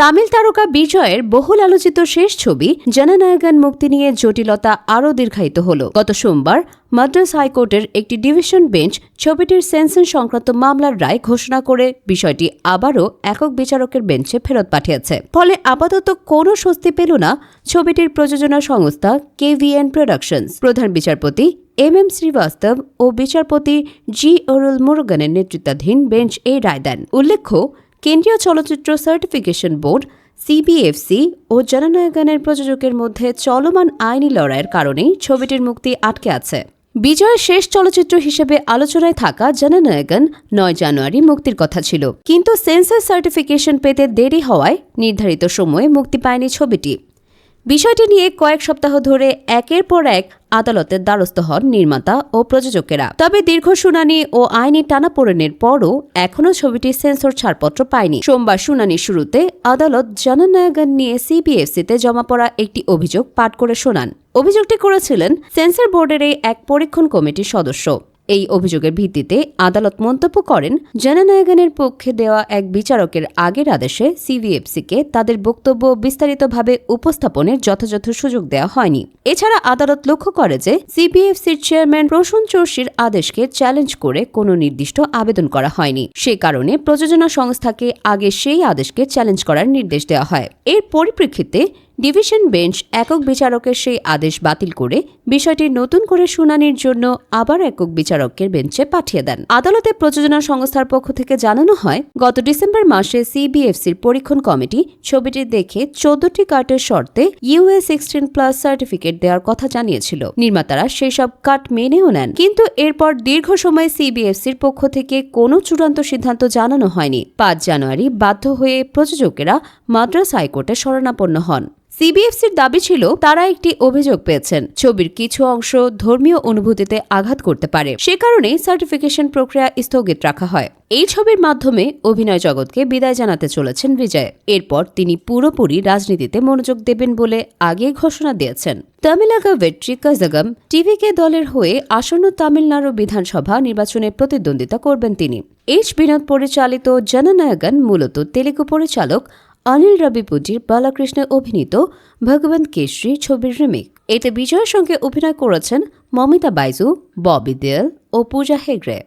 তামিল তারকা বিজয়ের বহুল আলোচিত শেষ ছবি জননায়গন মুক্তি নিয়ে জটিলতা আরও দীর্ঘায়িত হল। গত সোমবার মাদ্রাস হাইকোর্টের একটি ডিভিশন বেঞ্চ ছবিটির সেন্সর সংক্রান্ত মামলার রায় ঘোষণা করে বিষয়টি আবারও একক বিচারকের বেঞ্চে ফেরত পাঠিয়েছে। ফলে আপাতত কোনো স্বস্তি পেল না ছবিটির প্রযোজনা সংস্থা KVN প্রোডাকশনস। প্রধান বিচারপতি MM শ্রীবাস্তব ও বিচারপতি G অরুল মুরুগানের নেতৃত্বাধীন বেঞ্চ এই রায় দেন। উল্লেখ্য, কেন্দ্রীয় চলচ্চিত্র সার্টিফিকেশন বোর্ড CBFC ও জননায়গনের প্রযোজকের মধ্যে চলমান আইনি লড়াইয়ের কারণেই ছবিটির মুক্তি আটকে আছে। বিজয়ের শেষ চলচ্চিত্র হিসেবে আলোচনায় থাকা জননায়গন 9 জানুয়ারি মুক্তির কথা ছিল, কিন্তু সেন্সর সার্টিফিকেশন পেতে দেরি হওয়ায় নির্ধারিত সময়ে মুক্তি পায়নি ছবিটি। বিষয়টি নিয়ে কয়েক সপ্তাহ ধরে একের পর এক আদালতের দ্বারস্থ হন নির্মাতা ও প্রযোজকেরা। তবে দীর্ঘ শুনানি ও আইনি টানাপোড়েনের পরও এখনও ছবিটি সেন্সর ছাড়পত্র পায়নি। সোমবার শুনানির শুরুতে আদালত জননায়গন নিয়ে CBFC-তে জমা পড়া একটি অভিযোগ পাঠ করে শোনান। অভিযোগটি করেছিলেন সেন্সর বোর্ডের এক পরীক্ষণ কমিটির সদস্য। এই অভিযোগের ভিত্তিতে আদালত মন্তব্য করেন, জননায়গনের পক্ষে দেওয়া এক বিচারকের আগের আদেশে CBFC-কে তাদের বক্তব্য বিস্তারিতভাবে উপস্থাপনের যথাযথ সুযোগ দেওয়া হয়নি। এছাড়া আদালত লক্ষ্য করে যে CBFC-র চেয়ারম্যান প্রসূন চৌধুরীর আদেশকে চ্যালেঞ্জ করে কোনো নির্দিষ্ট আবেদন করা হয়নি। সে কারণে প্রযোজনা সংস্থাকে আগে সেই আদেশকে চ্যালেঞ্জ করার নির্দেশ দেওয়া হয়। এর পরিপ্রেক্ষিতে ডিভিশন বেঞ্চ একক বিচারকের সেই আদেশ বাতিল করে বিষয়টি নতুন করে শুনানির জন্য আবার একক বিচারকের বেঞ্চে পাঠিয়ে দেন। আদালতে প্রযোজনা সংস্থার পক্ষ থেকে জানানো হয়, গত ডিসেম্বর মাসে CBFC-র পরীক্ষণ কমিটি ছবিটি দেখে 14টি কাটের শর্তে US 16+ সার্টিফিকেট দেওয়ার কথা জানিয়েছিল। নির্মাতারা সেই সব কাট মেনেও নেন, কিন্তু এরপর দীর্ঘ সময় CBFC-র পক্ষ থেকে কোনো চূড়ান্ত সিদ্ধান্ত জানানো হয়নি। 5 জানুয়ারি বাধ্য হয়ে প্রযোজকেরা মাদ্রাস হাইকোর্টে শরণাপন্ন হন। CBFC-র দাবি ছিল তারা একটি অভিযোগ পেয়েছেন, ছবির কিছু অংশ ধর্মীয় অনুভূতিতে আঘাত করতে পারে। সে কারণেই সার্টিফিকেশন প্রক্রিয়া স্থগিত রাখা হয়। এই ছবির মাধ্যমে অভিনয় জগৎকে বিদায় জানাতে চলেছেন বিজয়। এরপর তিনি পুরোপুরি রাজনীতিতে মনোযোগ দেবেন বলে আগেই ঘোষণা দিয়েছেন। তামিলাগা ভেট্রি কাজাগম TVK দলের হয়ে আসন্ন তামিলনাড়ু বিধানসভা নির্বাচনে প্রতিদ্বন্দ্বিতা করবেন তিনি। বিনোদ পরিচালিত জননায়গন মূলত তেলুগু পরিচালক অনিল রাবিপুডির বালাকৃষ্ণে অভিনীত ভগবন্ত কেশরী ছবির রিমেক। এতে বিজয়ের সঙ্গে অভিনয় করেছেন মমিতা বাইজু, ববি দেওল ও পূজা হেগড়ে।